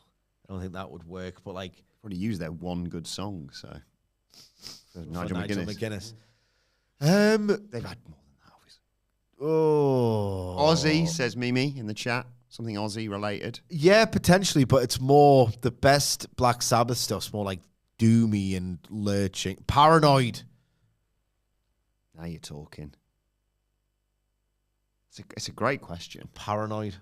I don't think that would work, but, like... Probably use their one good song, so... Nigel McGuinness. They've had more than that, obviously. Oh. Aussie, says Mimi in the chat. Something Aussie related. Yeah, potentially, but it's more the best Black Sabbath stuff's more like doomy and lurching. Paranoid. Now you're talking. It's a great question. Paranoid.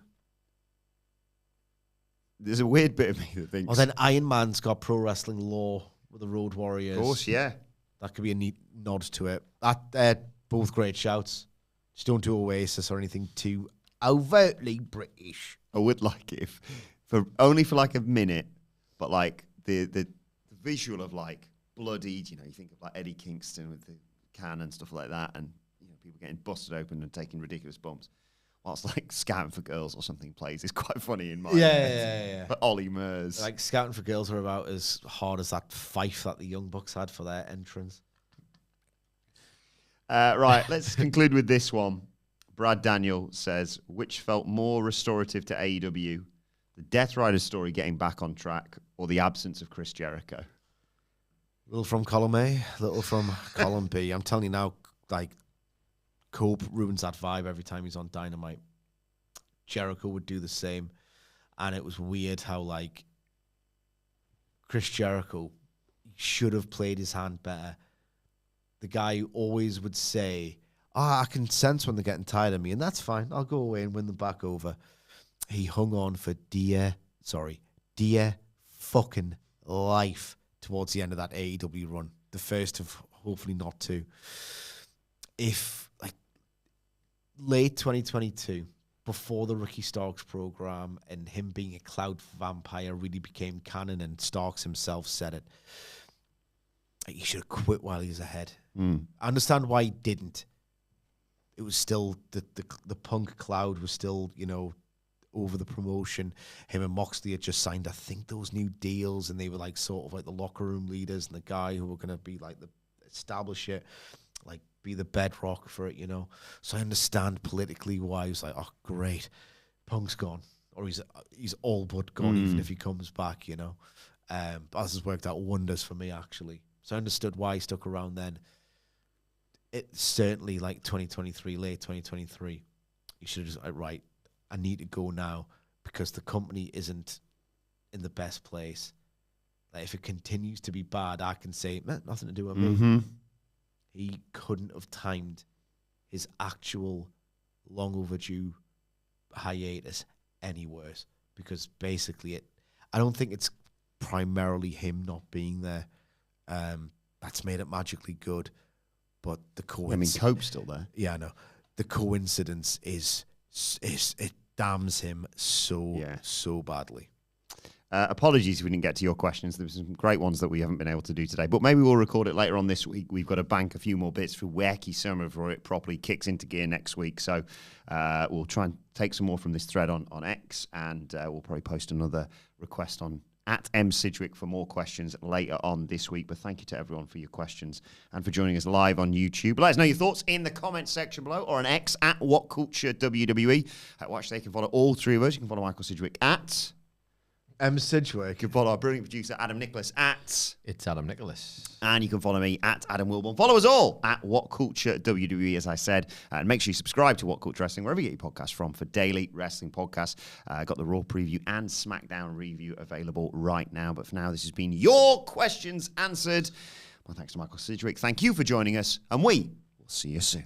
There's a weird bit of me that thinks... Well, then Iron Man's got pro wrestling law with the Road Warriors. Of course, yeah. That could be a neat nod to it. They're both great shouts. Just don't do Oasis or anything too overtly British. I would like it if, only for like a minute, but like the visual of like bloodied, you think of like Eddie Kingston with the can and stuff like that, and people getting busted open and taking ridiculous bumps, whilst like Scouting for Girls or something plays is quite funny in my yeah. But Ollie Murs. Like Scouting for Girls are about as hard as that fife that the Young Bucks had for their entrance. Right, let's conclude with this one. Brad Daniel says, which felt more restorative to AEW, the Death Rider story getting back on track, or the absence of Chris Jericho? Little from column A, little from column B. I'm telling you now, like, Cope ruins that vibe every time he's on Dynamite. Jericho would do the same. And it was weird how, like, Chris Jericho should have played his hand better. The guy who always would say, I can sense when they're getting tired of me, and that's fine. I'll go away and win them back over. He hung on for dear fucking life towards the end of that AEW run. The first of hopefully not two. If, like, late 2022, before the Ricky Starks program and him being a cloud vampire really became canon, and Starks himself said it, he should have quit while he was ahead. I understand why he didn't. It was still, the punk cloud was still, over the promotion. Him and Moxley had just signed, I think, those new deals, and they were like sort of like the locker room leaders and the guy who were going to be like establish it. like be the bedrock for it, So I understand politically why he's like, oh, great, Punk's gone, or he's all but gone, even if he comes back, But this has worked out wonders for me, actually. So I understood why he stuck around then. It's certainly like 2023, late 2023. You should have just, right, I need to go now because the company isn't in the best place. Like, if it continues to be bad, I can say, nothing to do with me. He couldn't have timed his actual long overdue hiatus any worse, because basically I don't think it's primarily him not being there. That's made it magically good, but the coincidence. Cope's still there. Yeah, I know. The coincidence is it damns him so badly. Apologies if we didn't get to your questions. There were some great ones that we haven't been able to do today, but maybe we'll record it later on this week. We've got to bank a few more bits for Wacky Summer before it properly kicks into gear next week. So we'll try and take some more from this thread on X, and we'll probably post another request on @MSidgwick for more questions later on this week. But thank you to everyone for your questions and for joining us live on YouTube. Let us know your thoughts in the comments section below, or on X @WhatCulture WWE. Watch, they can follow all three of us. You can follow Michael Sidgwick @ Sidgwick. You can follow our brilliant producer Adam Nicholas It's Adam Nicholas. And you can follow me @Adam Wilbourn. Follow us all @WhatCulture WWE, as I said. And make sure you subscribe to WhatCulture Wrestling, wherever you get your podcasts from, for daily wrestling podcasts. Got the Raw preview and SmackDown review available right now. But for now, this has been your questions answered. Well, thanks to Michael Sidgwick. Thank you for joining us, and we will see you soon.